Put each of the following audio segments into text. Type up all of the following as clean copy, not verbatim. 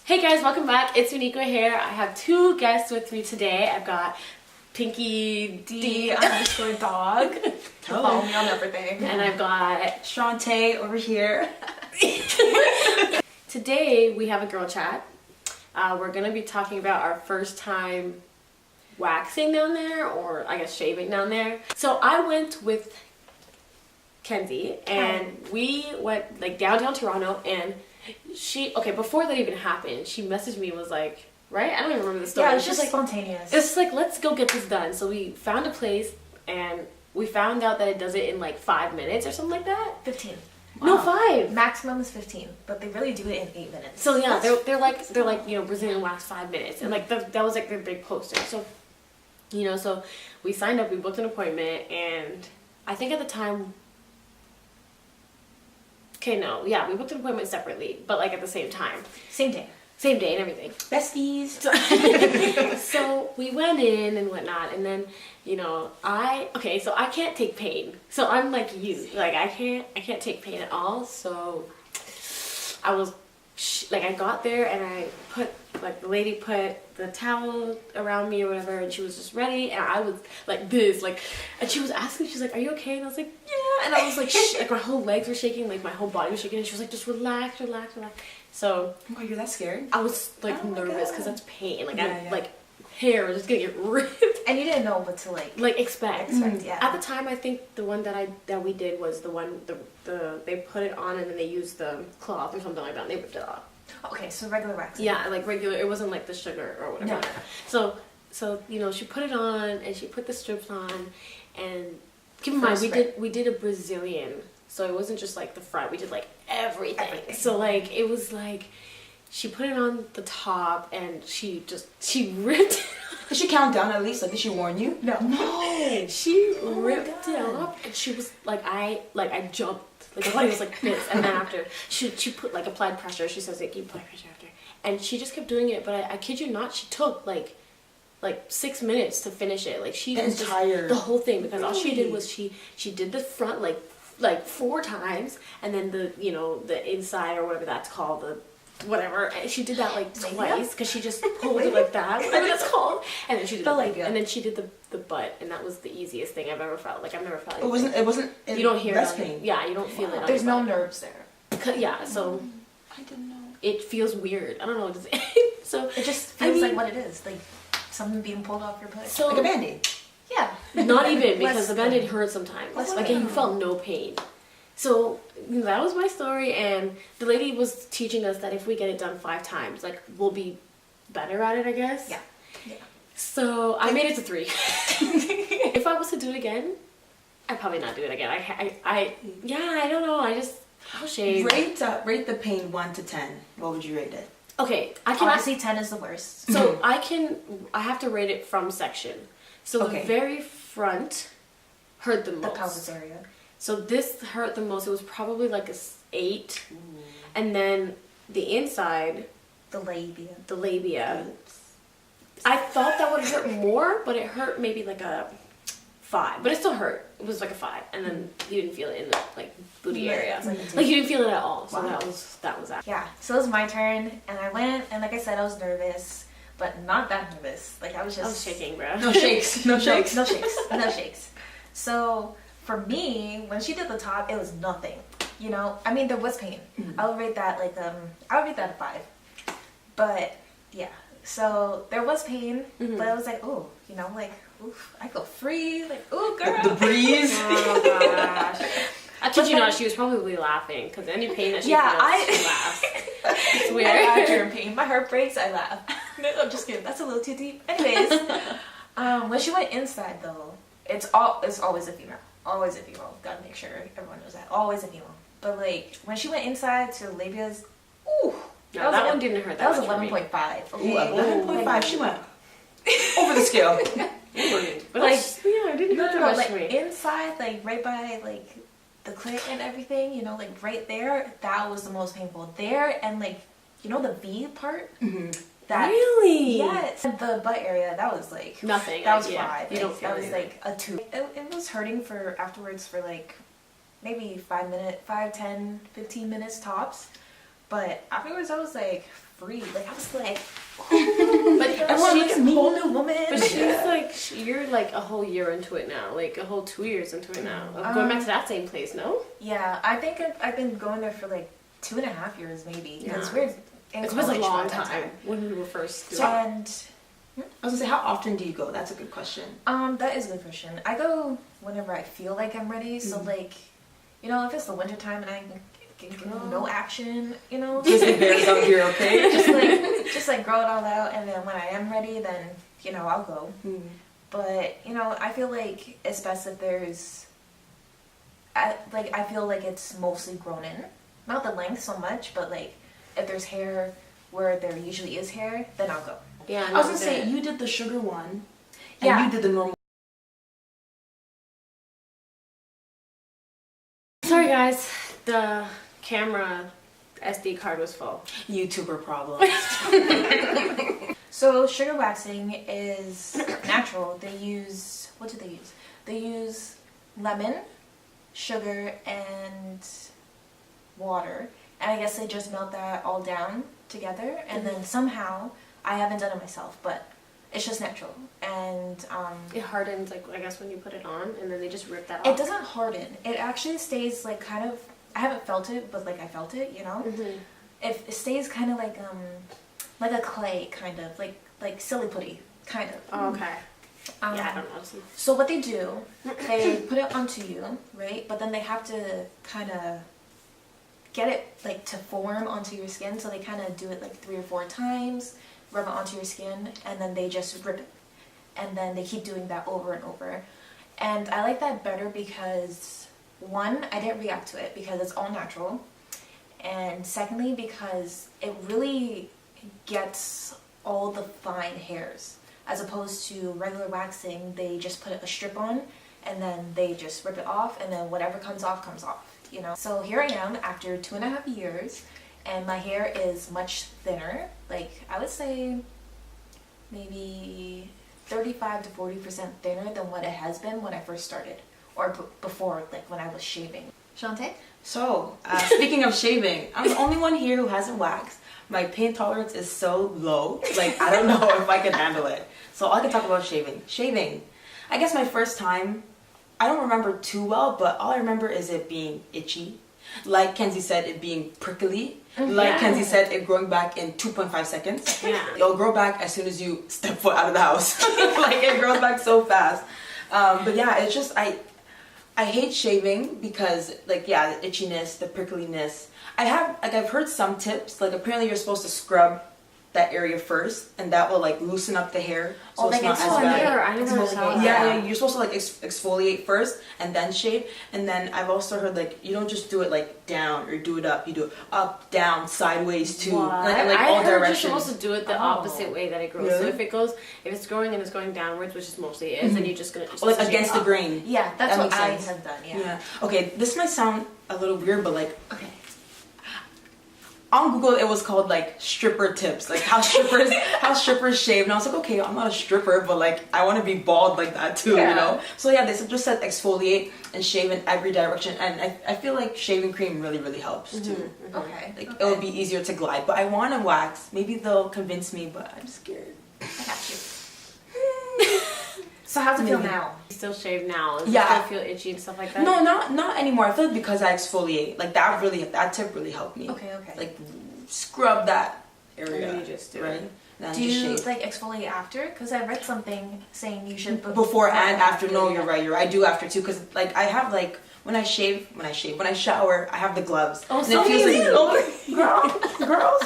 Hey guys, welcome back. It's Uniqua here. I have two guests with me today. I've got Pinky D _ dog. Follow me on everything. And I've got Ashante over here. Today we have a girl chat. We're gonna be talking about our first time waxing down there, or I guess shaving down there. So I went with Kenzie and we went like downtown Toronto, and before that even happened, she messaged me and was like, right? I don't even remember the story. Yeah, it was just like spontaneous. It's like, let's go get this done. So we found a place and we found out that it does it in like 5 minutes or something like that. 15. Wow. No, 5. Maximum is 15, but they really do it in 8 minutes. So yeah, they're like Brazilian wax 5 minutes, and like that was like their big poster. So so we signed up, we booked an appointment, and I think at the time. Okay, no, yeah, we booked an appointment separately, but like at the same time. Same day and everything. Besties. So we went in and whatnot, and then so I can't take pain. So I'm like you, like I can't take pain at all. So I was I got there and I put the lady put the towel around me or whatever, and she was just ready, and I was like this, and she was asking, she's like, "Are you okay?" And I was like, "Yeah," and I was like, like my whole legs were shaking, like my whole body was shaking, and she was like, "Just relax." So, oh, you're that scared? I was like nervous because that's pain. Like hair was just gonna get ripped, and you didn't know what to expect. Yeah. At the time, I think the one that we did was the one they put it on and then they used the cloth or something like that, and they ripped it off. Okay, so regular waxing. Yeah, like regular. It wasn't like the sugar or whatever. No. So she put it on and she put the strips on, and keep in mind we did a Brazilian, so it wasn't just like the front. We did like everything. So like it was like she put it on the top and she ripped it. Did she count down at least? Like, did she warn you? No. She ripped it off, and she was like, I jumped. Like, it was like this, and then after, she put, applied pressure. She says, you apply pressure after. And she just kept doing it, but I kid you not, she took, like 6 minutes to finish it. Like, the whole thing, because all she did was she did the front, like 4 times, and then the inside, or whatever that's called, whatever, and she did that twice, because she just pulled it like that, whatever that's called, and then she did and then she did the butt, and that was the easiest thing I've ever felt. Like, I've never felt it wasn't you don't hear breast pain. Yeah, you don't feel it on There's your no butt. nerves there. Yeah, so I didn't know. it feels weird. I don't know. So it just feels like what it is, like something being pulled off your butt. So like a Band-Aid. Yeah. Not even, because the Band-Aid hurts sometimes. You felt no pain. So that was my story, and the lady was teaching us that if we get it done 5 times, we'll be better at it, I guess. Yeah. So I made it to 3. If I was to do it again, I'd probably not do it again. I don't know. I'll shave. Rate the pain 1 to 10. What would you rate it? Okay, honestly 10 is the worst. So I have to rate it from section. So the very front hurt the most. The pelvis area. So this hurt the most. It was probably like a 8. Ooh. And then the inside, the labia. I thought that would hurt more, but it hurt maybe like a 5. But it still hurt. It was like a 5, and then you didn't feel it in the booty area. You didn't feel it at all. So that was that. Yeah. So it was my turn, and I went, and like I said, I was nervous, but not that nervous. I was shaking, bro. No shakes. No shakes. No shakes. So for me, when she did the top, it was nothing. I mean, there was pain. Mm-hmm. I would rate that a 5. But yeah, so there was pain, but I was like, oh, oof, I feel free. Ooh, girl. The breeze. Oh gosh. I kid you not, she was probably laughing, because any pain that she feels, she laughs. It's weird. I laugh during pain. My heart breaks, I laugh. No, I'm just kidding. That's a little too deep. Anyways, when she went inside though, it's always a female. Always a female. Gotta make sure everyone knows that. Always a female. But when she went inside to the labias, ooh. No, that one didn't hurt that much. That was 11.5. Okay. Ooh, 11.5. She went over the scale. But I didn't hurt that much for me. Inside, right by the clit and everything, right there, that was the most painful. There and the V part. Mm-hmm. That, really? Yes. The butt area, that was nothing. That was 5. You don't feel that was a 2. It was hurting afterwards for maybe 5 minutes, 5, 10, 15 minutes tops. But afterwards I was free. Like I was like, But she's a whole new woman. But she's like, you're like a whole year into it now, like a whole 2 years into it now. Of going back to that same place, no? Yeah, I think I've been going there for like 2.5 years maybe. Yeah. It's weird. It was a long time when we were first. And I was gonna say, how often do you go? That's a good question. that is a good question. I go whenever I feel like I'm ready. So like, you know, if it's the winter time and I can no action, you know, Disney bears out here, okay? just like grow it all out, and then when I am ready, then you know I'll go. But you know, I feel like it's best if there's, I feel like it's mostly grown in, not the length so much, but like if there's hair where there usually is hair, then I'll go. Yeah, I was gonna say, you did the sugar one, and Yeah. you did the normal. Sorry guys, the camera SD card was full. YouTuber problem. So sugar waxing is natural. They use, what do they use? They use lemon, sugar, and water. And I guess they just melt that all down together. And then somehow, I haven't done it myself, but it's just natural. And It hardens, like, I guess when you put it on, and then they just rip that off. it doesn't harden. It actually stays like kind of, I haven't felt it, but like I felt it, you know? It stays kind of like a clay, kind of, like silly putty, kind of. Oh, okay. Yeah, I don't know. So what they do, they put it onto you, right? But then they have to kind of get it like to form onto your skin. So they kind of do it like 3 or 4 times, rub it onto your skin, and then they just rip it. And then they keep doing that over and over. And I like that better because, one, I didn't react to it because it's all natural. And secondly, because it really gets all the fine hairs. As opposed to regular waxing, they just put a strip on and then they just rip it off, and then whatever comes off, you know? So here I am after 2.5 years, and my hair is much thinner. Like, I would say maybe 35 to 40% thinner than what it has been when I first started. Or before, like when I was shaving. Ashante? So, speaking of shaving, I'm the only one here who hasn't waxed. My pain tolerance is so low, like I don't know if I can handle it. So all I can talk about shaving. Shaving. I guess my first time, I don't remember too well, but all I remember is it being itchy. Like Kenzie said, it being prickly. Like Kenzie said, it growing back in 2.5 seconds. Yeah. It'll grow back as soon as you step foot out of the house. Like it grows back so fast. But yeah, it's just, I hate shaving because, like, yeah, the itchiness, the prickliness. I've heard some tips, like apparently you're supposed to scrub that area first, and that will like loosen up the hair, so it's not as bad. I never saw that. Yeah, you're supposed to like exfoliate first and then shave. And then I've also heard like you don't just do it like down or do it up. You do it up, down, sideways too, like I all heard directions. you're supposed to do it the opposite way that it grows. Really? So if it's growing and it's going downwards, which it mostly is, then you're just gonna Or, like against the grain. Yeah, that's That what makes I sense. have done, Yeah. Okay, this might sound a little weird, but like, okay. On Google, it was called like stripper tips, like how strippers shave, and I was like, okay, I'm not a stripper, but like I want to be bald like that too, you know. So yeah, they just said exfoliate and shave in every direction, and I feel like shaving cream really helps too. Okay. Like it would be easier to glide, but I want to wax. Maybe they'll convince me, but I'm scared. I got you. So how's it feel now? You still shave now? Does Yeah. it still feel itchy and stuff like that? No, not anymore. I feel like because I exfoliate, like that tip really helped me. Okay. Like scrub that area. And then you just do right? it. Then Do just you shave. like exfoliate after? Because I read something saying you should Before and after. No, you're right. I do after too, because like I have like when I shower, I have the gloves. Oh, and so it feels easy. like girls.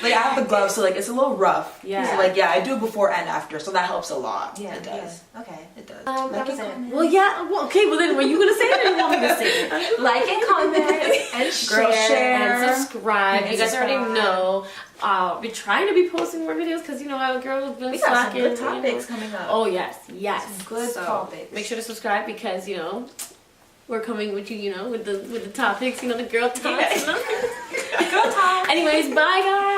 Like I have the gloves, so like it's a little rough. Yeah. So like yeah, I do before and after, so that helps a lot. Yeah, It does. yeah. Okay. It does. That Like was and it. comment. Well, yeah. Well, okay. Well, then, were you gonna say it, or you want me to say it? Like and comment and share. And subscribe. And You guys already subscribe. know. We're trying to be posting more videos because you know our girls been We got some slacking. good topics coming up. Oh yes. Some good topics. Make sure to subscribe because you know we're coming with you. You know with the topics. You know the girl talks. Girl talk. Anyways, bye guys.